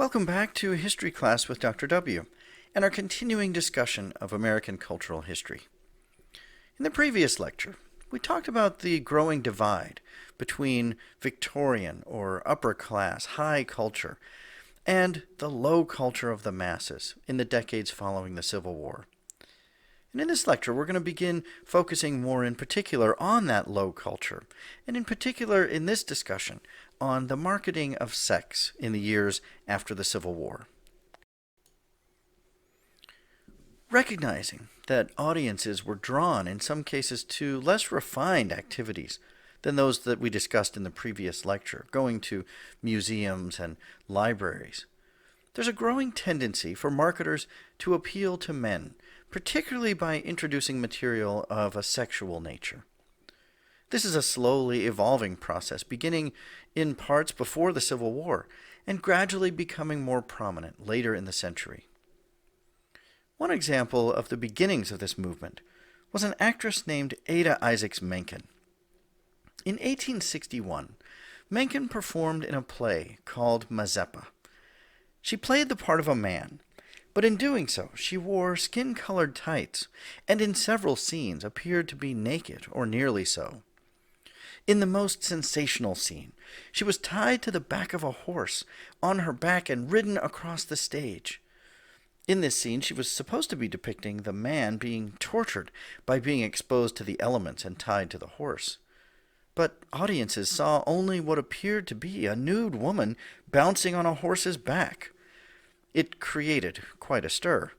Welcome back to History Class with Dr. W. and our continuing discussion of American cultural history. In the previous lecture, we talked about the growing divide between Victorian or upper class high culture and the low culture of the masses in the decades following the Civil War. And in this lecture, we're going to begin focusing more in particular on that low culture, and in particular in this discussion on the marketing of sex in the years after the Civil War. Recognizing that audiences were drawn in some cases to less refined activities than those that we discussed in the previous lecture, going to museums and libraries, there's a growing tendency for marketers to appeal to men, particularly by introducing material of a sexual nature. This is a slowly evolving process, beginning in parts before the Civil War and gradually becoming more prominent later in the century. One example of the beginnings of this movement was an actress named Ada Isaacs Menken. In 1861, Menken performed in a play called Mazeppa. She played the part of a man, but in doing so, she wore skin-colored tights and in several scenes appeared to be naked or nearly so. In the most sensational scene, she was tied to the back of a horse on her back and ridden across the stage. In this scene, she was supposed to be depicting the man being tortured by being exposed to the elements and tied to the horse. But audiences saw only what appeared to be a nude woman bouncing on a horse's back. It created quite a stir.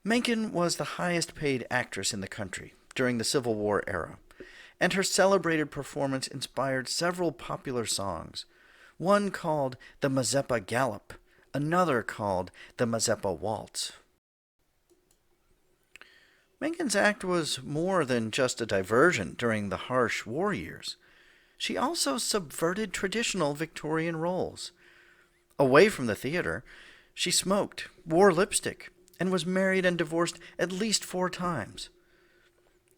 Menken was the highest-paid actress in the country during the Civil War era, and her celebrated performance inspired several popular songs, one called the Mazeppa Gallop, another called the Mazeppa Waltz. Menken's act was more than just a diversion during the harsh war years. She also subverted traditional Victorian roles. Away from the theater, she smoked, wore lipstick, and was married and divorced at least 4 times.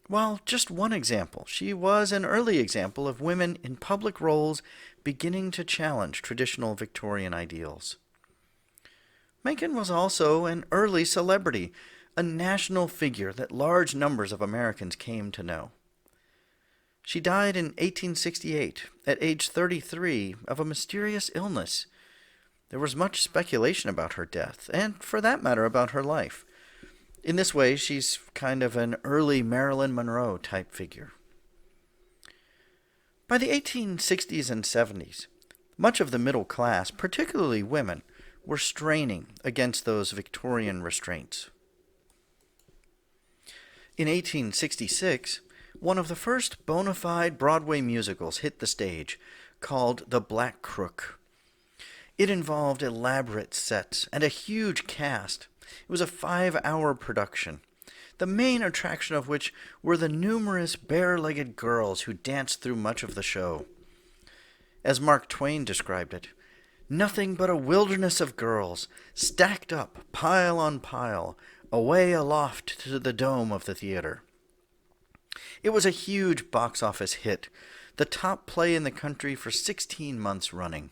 While just one example, she was an early example of women in public roles beginning to challenge traditional Victorian ideals. Menken was also an early celebrity, a national figure that large numbers of Americans came to know. She died in 1868 at age 33 of a mysterious illness. There was much speculation about her death, and for that matter about her life. In this way, she's kind of an early Marilyn Monroe type figure. By the 1860s and 70s, much of the middle class, particularly women, were straining against those Victorian restraints. In 1866, one of the first bona fide Broadway musicals hit the stage, called The Black Crook. It involved elaborate sets and a huge cast. It was a 5-hour production, the main attraction of which were the numerous bare-legged girls who danced through much of the show. As Mark Twain described it, nothing but a wilderness of girls, stacked up, pile on pile, away aloft to the dome of the theater. It was a huge box office hit, the top play in the country for 16 months running.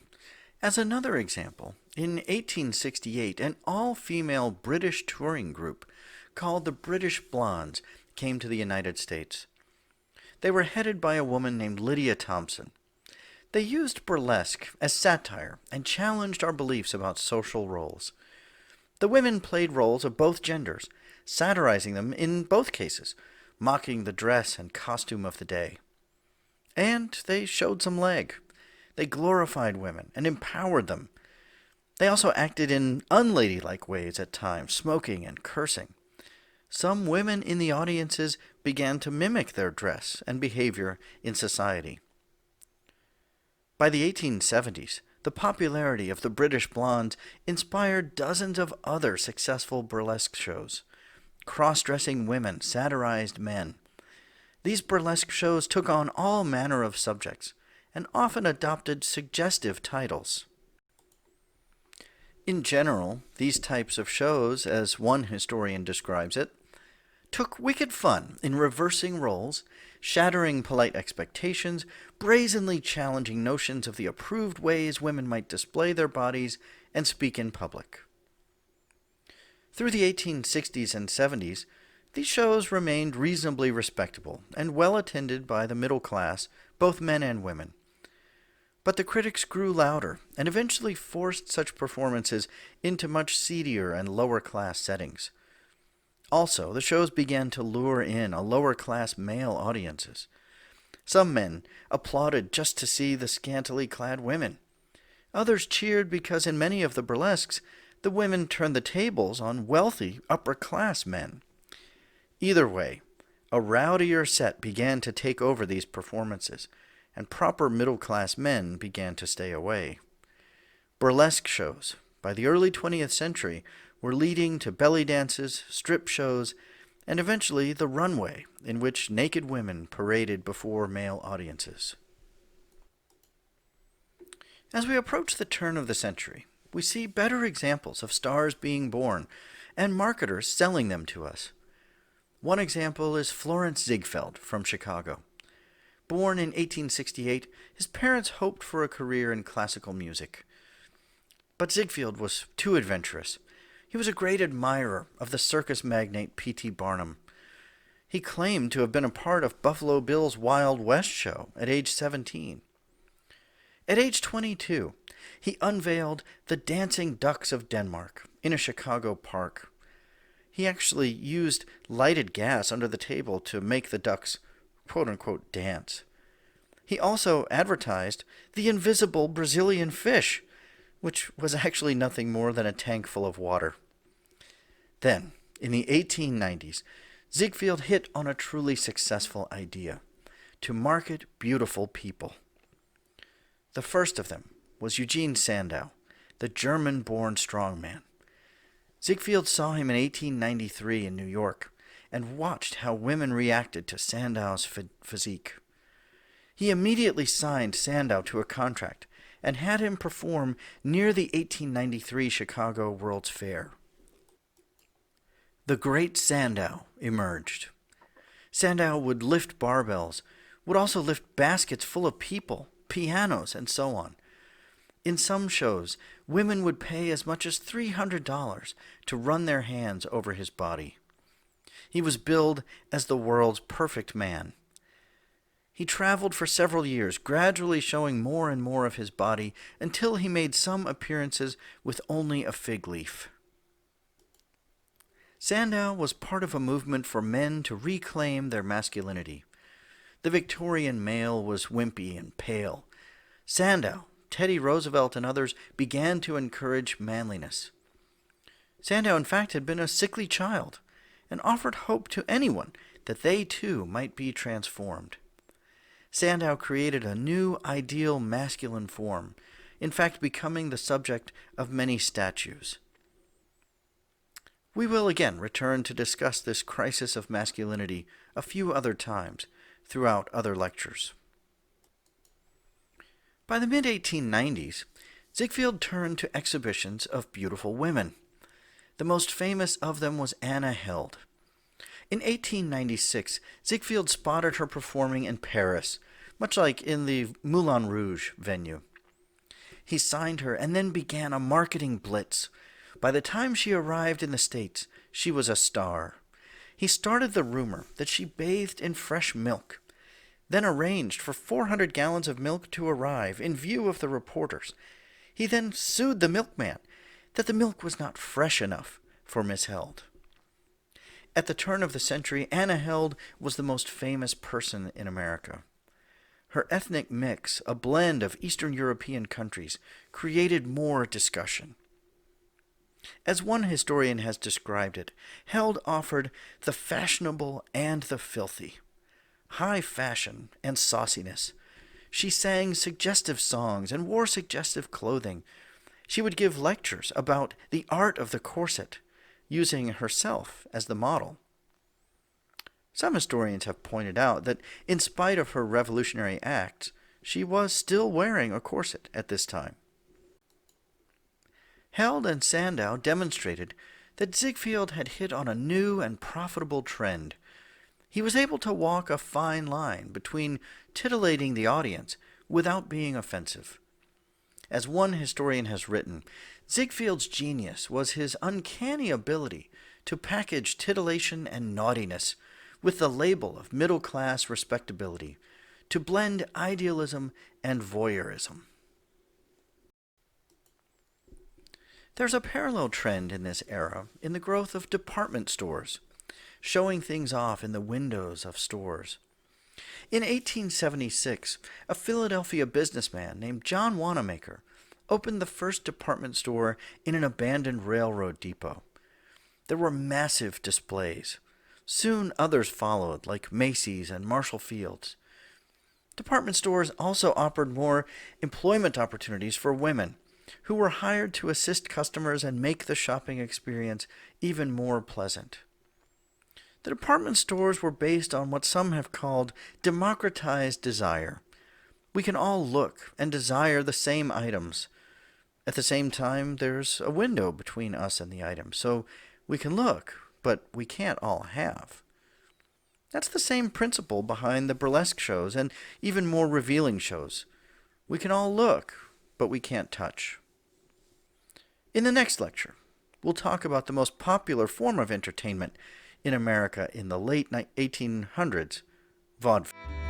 As another example, in 1868, an all-female British touring group called the British Blondes came to the United States. They were headed by a woman named Lydia Thompson. They used burlesque as satire and challenged our beliefs about social roles. The women played roles of both genders, satirizing them in both cases, mocking the dress and costume of the day. And they showed some leg. They glorified women and empowered them. They also acted in unladylike ways at times, smoking and cursing. Some women in the audiences began to mimic their dress and behavior in society. By the 1870s, the popularity of the British Blondes inspired dozens of other successful burlesque shows. Cross-dressing women satirized men. These burlesque shows took on all manner of subjects, and often adopted suggestive titles. In general, these types of shows, as one historian describes it, took wicked fun in reversing roles, shattering polite expectations, brazenly challenging notions of the approved ways women might display their bodies and speak in public. Through the 1860s and 70s, these shows remained reasonably respectable and well attended by the middle class, both men and women. But the critics grew louder and eventually forced such performances into much seedier and lower class settings. Also, the shows began to lure in a lower class male audiences. Some men applauded just to see the scantily clad women. Others cheered because in many of the burlesques, the women turned the tables on wealthy upper class men. Either way, a rowdier set began to take over these performances, and proper middle-class men began to stay away. Burlesque shows, by the early 20th century, were leading to belly dances, strip shows, and eventually the runway, in which naked women paraded before male audiences. As we approach the turn of the century, we see better examples of stars being born and marketers selling them to us. One example is Florence Ziegfeld from Chicago. Born in 1868, his parents hoped for a career in classical music. But Ziegfeld was too adventurous. He was a great admirer of the circus magnate P.T. Barnum. He claimed to have been a part of Buffalo Bill's Wild West show at age 17. At age 22, he unveiled the Dancing Ducks of Denmark in a Chicago park. He actually used lighted gas under the table to make the ducks, quote-unquote, dance. He also advertised the invisible Brazilian fish, which was actually nothing more than a tank full of water. Then, in the 1890s, Ziegfeld hit on a truly successful idea: to market beautiful people. The first of them was Eugen Sandow, the German-born strongman. Ziegfeld saw him in 1893 in New York and watched how women reacted to Sandow's physique. He immediately signed Sandow to a contract and had him perform near the 1893 Chicago World's Fair. The Great Sandow emerged. Sandow would lift barbells, would also lift baskets full of people, pianos, and so on. In some shows, women would pay as much as $300 to run their hands over his body. He was billed as the world's perfect man. He traveled for several years, gradually showing more and more of his body until he made some appearances with only a fig leaf. Sandow was part of a movement for men to reclaim their masculinity. The Victorian male was wimpy and pale. Sandow, Teddy Roosevelt, and others began to encourage manliness. Sandow, in fact, had been a sickly child and offered hope to anyone that they too might be transformed. Sandow created a new ideal masculine form, in fact becoming the subject of many statues. We will again return to discuss this crisis of masculinity a few other times throughout other lectures. By the mid-1890s, Ziegfeld turned to exhibitions of beautiful women. The most famous of them was Anna Held. In 1896, Ziegfeld spotted her performing in Paris, much like in the Moulin Rouge venue. He signed her and then began a marketing blitz. By the time she arrived in the States, she was a star. He started the rumor that she bathed in fresh milk, then arranged for 400 gallons of milk to arrive in view of the reporters. He then sued the milkman that the milk was not fresh enough for Miss Held. At the turn of the century, Anna Held was the most famous person in America. Her ethnic mix, a blend of Eastern European countries, created more discussion. As one historian has described it, Held offered the fashionable and the filthy, high fashion and sauciness. She sang suggestive songs and wore suggestive clothing. She would give lectures about the art of the corset, using herself as the model. Some historians have pointed out that in spite of her revolutionary acts, she was still wearing a corset at this time. Held and Sandow demonstrated that Ziegfeld had hit on a new and profitable trend. He was able to walk a fine line between titillating the audience without being offensive. As one historian has written, Ziegfeld's genius was his uncanny ability to package titillation and naughtiness with the label of middle-class respectability, to blend idealism and voyeurism. There's a parallel trend in this era in the growth of department stores, showing things off in the windows of stores. In 1876, a Philadelphia businessman named John Wanamaker opened the first department store in an abandoned railroad depot. There were massive displays. Soon others followed, like Macy's and Marshall Field's. Department stores also offered more employment opportunities for women, who were hired to assist customers and make the shopping experience even more pleasant. The department stores were based on what some have called democratized desire. We can all look and desire the same items. At the same time, there's a window between us and the item, so we can look, but we can't all have. That's the same principle behind the burlesque shows and even more revealing shows. We can all look, but we can't touch. In the next lecture, we'll talk about the most popular form of entertainment in America in the late 1800s, vaudeville.